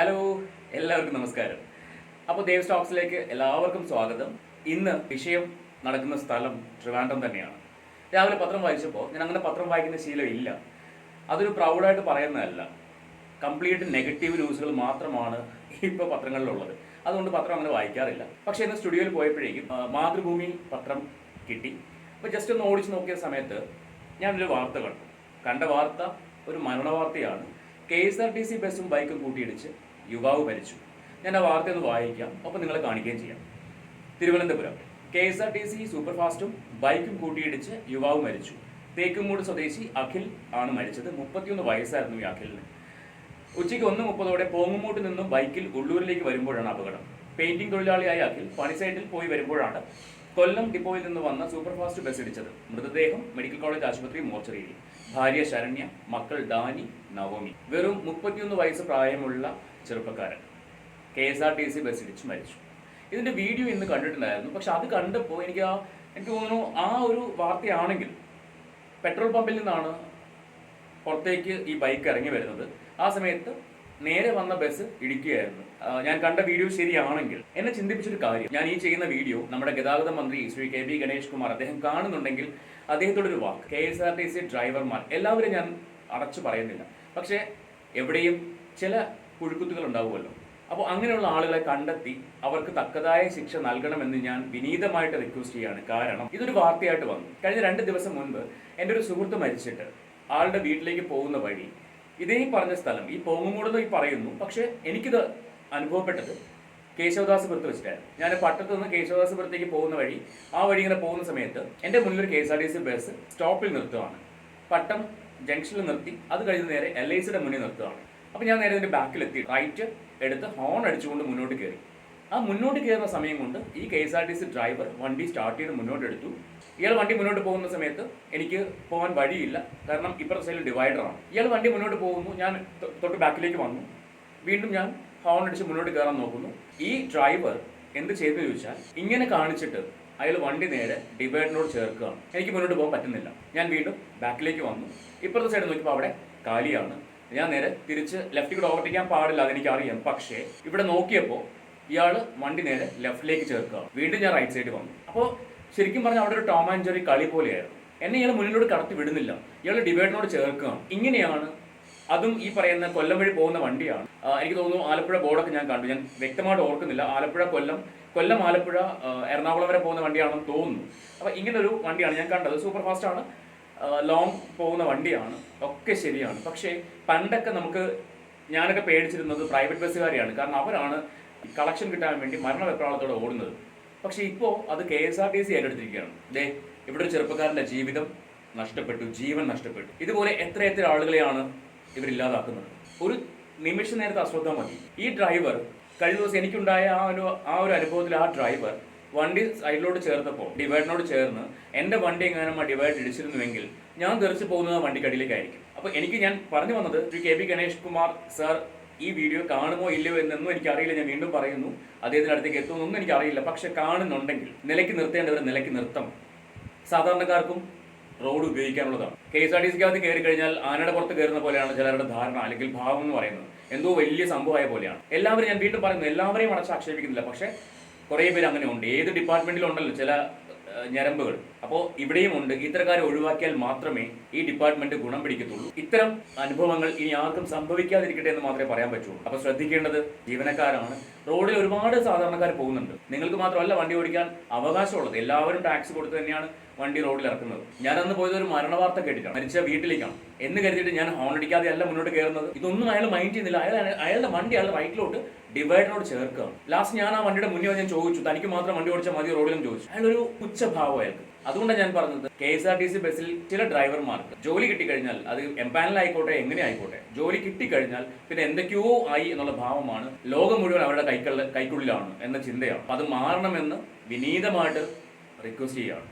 Hello, എല്ലാവർക്കും നമസ്കാരം. അപ്പോൾ ദേവ് സ്റ്റോക്സിലേക്ക് എല്ലാവർക്കും സ്വാഗതം. ഇന്ന് വിഷയം നടക്കുന്ന സ്ഥലം ട്രിവാൻഡ്രം തന്നെയാണ്. രാവിലെ പത്രം വായിച്ചപ്പോൾ ഞാൻ അങ്ങനെ പത്രം വായിക്കുന്ന ശീലം ഇല്ല. അതൊരു പ്രൗഡായിട്ട് പറയുന്നതല്ല. കംപ്ലീറ്റ് നെഗറ്റീവ് ന്യൂസുകൾ മാത്രമാണ് ഇപ്പോൾ പത്രങ്ങളിലുള്ളത്. അതുകൊണ്ട് പത്രം അങ്ങനെ വായിക്കാറില്ല. പക്ഷേ ഇന്ന് സ്റ്റുഡിയോയിൽ പോയപ്പോഴേക്കും മാതൃഭൂമി പത്രം കിട്ടി. അപ്പോൾ ജസ്റ്റ് ഒന്ന് ഓടിച്ച് നോക്കിയ സമയത്ത് ഞാനൊരു വാർത്ത കണ്ടു. കണ്ട വാർത്ത ഒരു മരണ വാർത്തയാണ്. KSRTC ബസ്സും ബൈക്കും കൂട്ടിയിടിച്ച് യുവാവ് മരിച്ചു. ഞാൻ ആ വാർത്ത ഒന്ന് വായിക്കാം, ഒപ്പം നിങ്ങളെ കാണിക്കുകയും ചെയ്യാം. തിരുവനന്തപുരം KSRTC സൂപ്പർ ഫാസ്റ്റും ബൈക്കും കൂട്ടിയിടിച്ച് യുവാവ് മരിച്ചു. തേക്കുംമൂട് സ്വദേശി അഖിൽ ആണ് മരിച്ചത്. 31 വയസ്സായിരുന്നു ഈ അഖിലിന്. ഉച്ചയ്ക്ക് 1:30 പോങ്ങുമൂട്ടിൽ നിന്നും ബൈക്കിൽ ഉള്ളൂരിലേക്ക് വരുമ്പോഴാണ് അപകടം. പെയിന്റിംഗ് തൊഴിലാളിയായ അഖിൽ പണിസൈറ്റിൽ പോയി വരുമ്പോഴാണ് കൊല്ലം ഡിപ്പോയിൽ നിന്ന് വന്ന സൂപ്പർ ഫാസ്റ്റ് ബസ് ഇടിച്ചത്. മൃതദേഹം മെഡിക്കൽ കോളേജ് ആശുപത്രി മോർച്ചറിയിൽ. ഭാര്യ ശരണ്യ, മക്കൾ ഡാനി, നവമി. വെറും 31 വയസ്സ് പ്രായമുള്ള ചെറുപ്പക്കാരൻ KSRTC ബസ് ഇടിച്ച് മരിച്ചു. ഇതിന്റെ വീഡിയോ ഇന്ന് കണ്ടിട്ടുണ്ടായിരുന്നു. പക്ഷെ അത് കണ്ടപ്പോൾ എനിക്ക് തോന്നുന്നു ആ ഒരു വാർത്തയാണെങ്കിൽ പെട്രോൾ പമ്പിൽ നിന്നാണ് പുറത്തേക്ക് ഈ ബൈക്ക് ഇറങ്ങി വരുന്നത്. ആ സമയത്ത് നേരെ വന്ന ബസ് ഇടിക്കുകയായിരുന്നു. ഞാൻ കണ്ട വീഡിയോ ശരിയാണെങ്കിൽ എന്നെ ചിന്തിപ്പിച്ചൊരു കാര്യം, ഞാൻ ഈ ചെയ്യുന്ന വീഡിയോ നമ്മുടെ ഗതാഗത മന്ത്രി ശ്രീ KB ഗണേഷ് കുമാർ അദ്ദേഹം കാണുന്നുണ്ടെങ്കിൽ അദ്ദേഹത്തോടൊരു വാക്ക്. KSRTC ഡ്രൈവർമാർ എല്ലാവരും ഞാൻ അടച്ചു പറയുന്നില്ല, പക്ഷേ എവിടെയും ചില പുഴുക്കുത്തുകൾ ഉണ്ടാവുമല്ലോ. അപ്പോൾ അങ്ങനെയുള്ള ആളുകളെ കണ്ടെത്തി അവർക്ക് തക്കതായ ശിക്ഷ നൽകണമെന്ന് ഞാൻ വിനീതമായിട്ട് റിക്വസ്റ്റ് ചെയ്യാണ്. കാരണം ഇതൊരു വാർത്തയായിട്ട് വന്നു. കഴിഞ്ഞ 2 ദിവസം മുൻപ് എൻ്റെ ഒരു സുഹൃത്ത് മരിച്ചിട്ട് ആളുടെ വീട്ടിലേക്ക് പോകുന്ന വഴി ഇതേ പറഞ്ഞ സ്ഥലം ഈ പോങ്ങുമൂടെന്ന് പറയുന്നു. പക്ഷെ എനിക്കിത് അനുഭവപ്പെട്ടത് കേശവദാസപുരത്ത് വെച്ചിട്ടായിരുന്നു. ഞാൻ പട്ടത്ത് നിന്ന് കേശവദാസപുരത്തേക്ക് പോകുന്ന വഴി ആ വഴി ഇങ്ങനെ പോകുന്ന സമയത്ത് എൻ്റെ മുന്നിലൊരു KSRTC ബസ് സ്റ്റോപ്പിൽ നിർത്തുകയാണ്. പട്ടം ജംഗ്ഷനിൽ നിർത്തി അത് കഴിഞ്ഞ് നേരെ LICയുടെ മുന്നിൽ നിർത്തുകയാണ്. അപ്പോൾ ഞാൻ നേരെ ഇതിൻ്റെ ബാക്കിലെത്തി റൈറ്റ് എടുത്ത് ഹോൺ അടിച്ചുകൊണ്ട് മുന്നോട്ട് കയറി. ആ മുന്നോട്ട് കയറുന്ന സമയം കൊണ്ട് ഈ KSRTC ഡ്രൈവർ വണ്ടി സ്റ്റാർട്ട് ചെയ്ത് മുന്നോട്ട് എടുത്തു. ഇയാൾ വണ്ടി മുന്നോട്ട് പോകുന്ന സമയത്ത് എനിക്ക് പോകാൻ വഴിയില്ല, കാരണം ഇപ്പുറത്തെ സൈഡിൽ ഡിവൈഡറാണ്. ഇയാൾ വണ്ടി മുന്നോട്ട് പോകുന്നു, ഞാൻ തൊട്ട് ബാക്കിലേക്ക് വന്നു. വീണ്ടും ഞാൻ ഹോൺ അടിച്ച് മുന്നോട്ട് കയറാൻ നോക്കുന്നു. ഈ ഡ്രൈവർ എന്ത് ചെയ്തെന്ന് ചോദിച്ചാൽ ഇങ്ങനെ കാണിച്ചിട്ട് അയാൾ വണ്ടി നേരെ ഡിവൈഡറിനോട് ചേർക്കുകയാണ്. എനിക്ക് മുന്നോട്ട് പോകാൻ പറ്റുന്നില്ല. ഞാൻ വീണ്ടും ബാക്കിലേക്ക് വന്നു. ഇപ്പുറത്തെ സൈഡ് നോക്കിയപ്പോൾ അവിടെ കാലിയാണ്. ഞാൻ നേരെ തിരിച്ച് ലെഫ്റ്റിൽ കൂടെ ഓവർടേക്കാൻ പാടില്ല, അതെനിക്കറിയാം. പക്ഷേ ഇവിടെ നോക്കിയപ്പോൾ ഇയാൾ വണ്ടി നേരെ ലെഫ്റ്റിലേക്ക് ചേർക്കുകയാണ്. വീണ്ടും ഞാൻ റൈറ്റ് സൈഡിൽ വന്നു. അപ്പോൾ ശരിക്കും പറഞ്ഞാൽ അവിടെ ഒരു ടോം ആൻഡ് ജെറി കളി പോലെയായിരുന്നു. എന്നെ ഇയാൾ മുന്നിലോട്ട് കടത്തി വിടുന്നില്ല, ഇയാൾ ഡിവൈഡറിനോട് ചേർക്കുകയാണ്. ഇങ്ങനെയാണ്. അതും ഈ പറയുന്ന കൊല്ലം വഴി പോകുന്ന വണ്ടിയാണ്. എനിക്ക് തോന്നുന്നു ആലപ്പുഴ ബോർഡൊക്കെ ഞാൻ കണ്ടു, ഞാൻ വ്യക്തമായിട്ട് ഓർക്കുന്നില്ല. ആലപ്പുഴ കൊല്ലം ആലപ്പുഴ എറണാകുളം വരെ പോകുന്ന വണ്ടിയാണെന്ന് തോന്നുന്നു. അപ്പോൾ ഇങ്ങനൊരു വണ്ടിയാണ് ഞാൻ കണ്ടത്. സൂപ്പർ ഫാസ്റ്റ് ആണ്, ലോങ് പോകുന്ന വണ്ടിയാണ്, ഒക്കെ ശരിയാണ്. പക്ഷേ പണ്ടൊക്കെ ഞാനൊക്കെ പേടിച്ചിരുന്നത് പ്രൈവറ്റ് ബസ്സുകാരെയാണ്. കാരണം അവരാണ് കളക്ഷൻ കിട്ടാൻ വേണ്ടി മരണവെപ്രാളത്തോടെ ഓടുന്നത്. പക്ഷെ ഇപ്പോൾ അത് KSRTC ഏറ്റെടുത്തിരിക്കുകയാണ്. ഇവിടെ ഒരു ചെറുപ്പക്കാരൻ്റെ ജീവിതം നഷ്ടപ്പെട്ടു, ജീവൻ നഷ്ടപ്പെട്ടു. ഇതുപോലെ എത്ര ആളുകളെയാണ് ഇവരില്ലാതാക്കുന്നത്. ഒരു നിമിഷ നേരത്തെ അശ്രദ്ധ മതി. ഈ ഡ്രൈവർ കഴിഞ്ഞ ദിവസം എനിക്കുണ്ടായ ആ ഒരു അനുഭവത്തിൽ ആ ഡ്രൈവർ വണ്ടി സൈഡിലോട്ട് ചേർത്തപ്പോൾ ഡിവൈഡിനോട് ചേർന്ന് എൻ്റെ വണ്ടി എങ്ങാനും ആ ഡിവൈഡ് ഇടിച്ചിരുന്നുവെങ്കിൽ ഞാൻ തെറിച്ച് പോകുന്നത് വണ്ടിക്കടിയിലേക്കായിരിക്കും. അപ്പോൾ ഞാൻ പറഞ്ഞു വന്നത് ശ്രീ KB ഗണേഷ് കുമാർ സാർ ഈ വീഡിയോ കാണുമോ ഇല്ലയോ എന്നൊന്നും എനിക്കറിയില്ല. ഞാൻ വീണ്ടും പറയുന്നു, അദ്ദേഹത്തിൻ്റെ അടുത്തേക്ക് എത്തുമെന്നൊന്നും എനിക്കറിയില്ല. പക്ഷെ കാണുന്നുണ്ടെങ്കിൽ നിലയ്ക്ക് നിർത്തേണ്ടവർ നിലയ്ക്ക് നിർത്തണം. സാധാരണക്കാർക്കും റോഡ് ഉപയോഗിക്കാനുള്ളതാണ്. KSRTCക്കകത്ത് കയറി കഴിഞ്ഞാൽ ആനയുടെ പുറത്ത് കയറുന്ന പോലെയാണ് ചിലരുടെ ധാരണ അല്ലെങ്കിൽ ഭാവം എന്ന് പറയുന്നത്. എന്തോ വലിയ സംഭവമായ പോലെയാണ്. എല്ലാവരും, ഞാൻ വീണ്ടും പറയുന്നു, എല്ലാവരെയും അടച്ച് ആക്ഷേപിക്കുന്നില്ല. പക്ഷെ കുറേ പേര് അങ്ങനെ ഉണ്ട്. ഏത് ഡിപ്പാർട്ട്മെന്റിലുണ്ടല്ലോ ചില ഞരമ്പുകൾ. അപ്പോൾ ഇവിടെയും ഉണ്ട്. ഇത്തരക്കാരെ ഒഴിവാക്കിയാൽ മാത്രമേ ഈ ഡിപ്പാർട്ട്മെന്റ് ഗുണം പിടിക്കത്തുള്ളൂ. ഇത്തരം അനുഭവങ്ങൾ ഇനി ആർക്കും സംഭവിക്കാതിരിക്കട്ടെ എന്ന് മാത്രമേ പറയാൻ പറ്റുള്ളൂ. അപ്പോൾ ശ്രദ്ധിക്കേണ്ടത് ജീവനക്കാരാണ്. റോഡിൽ ഒരുപാട് സാധാരണക്കാർ പോകുന്നുണ്ട്. നിങ്ങൾക്ക് മാത്രമല്ല വണ്ടി ഓടിക്കാൻ അവകാശമുള്ളത്. എല്ലാവരും ടാക്സ് കൊടുത്ത് തന്നെയാണ് വണ്ടി റോഡിൽ ഇറക്കുന്നത്. ഞാനന്ന് പോയത് ഒരു മരണ വാർത്ത കേട്ടിട്ടാണ്. മരിച്ച വീട്ടിലേക്കാണ് എന്ന് കരുതിയിട്ട് ഞാൻ ഹോൺ അടിക്കാതെ അല്ല മുന്നോട്ട് കയറുന്നത്. ഇതൊന്നും അയാൾ മൈൻഡ് ചെയ്യുന്നില്ല. അയാളുടെ വണ്ടി റൈറ്റിലോട്ട് ഡിവൈഡറിനോട് ചേർക്കുക. ലാസ്റ്റ് ഞാൻ ആ വണ്ടിയുടെ മുന്നിൽ ഞാൻ ചോദിച്ചു, തനിക്ക് മാത്രം വണ്ടി ഓടിച്ചാൽ മതി റോഡിലും ചോദിച്ചു. അയാളൊരു പുച്ഛഭാവം അയാൾക്ക്. അതുകൊണ്ടാണ് ഞാൻ പറഞ്ഞത്, KSRTC ബസ്സിൽ ചില ഡ്രൈവർമാർക്ക് ജോലി കിട്ടിക്കഴിഞ്ഞാൽ, അത് എംപാനൽ ആയിക്കോട്ടെ എങ്ങനെ ആയിക്കോട്ടെ, ജോലി കിട്ടിക്കഴിഞ്ഞാൽ പിന്നെ എന്തൊക്കെയോ ആയി എന്നുള്ള ഭാവമാണ്. ലോകം മുഴുവൻ അവരുടെ കൈക്കുള്ളിലാണ് എന്ന ചിന്തയാണ്. അത് മാറണമെന്ന് വിനീതമായിട്ട് റിക്വസ്റ്റ് ചെയ്യുകയാണ്.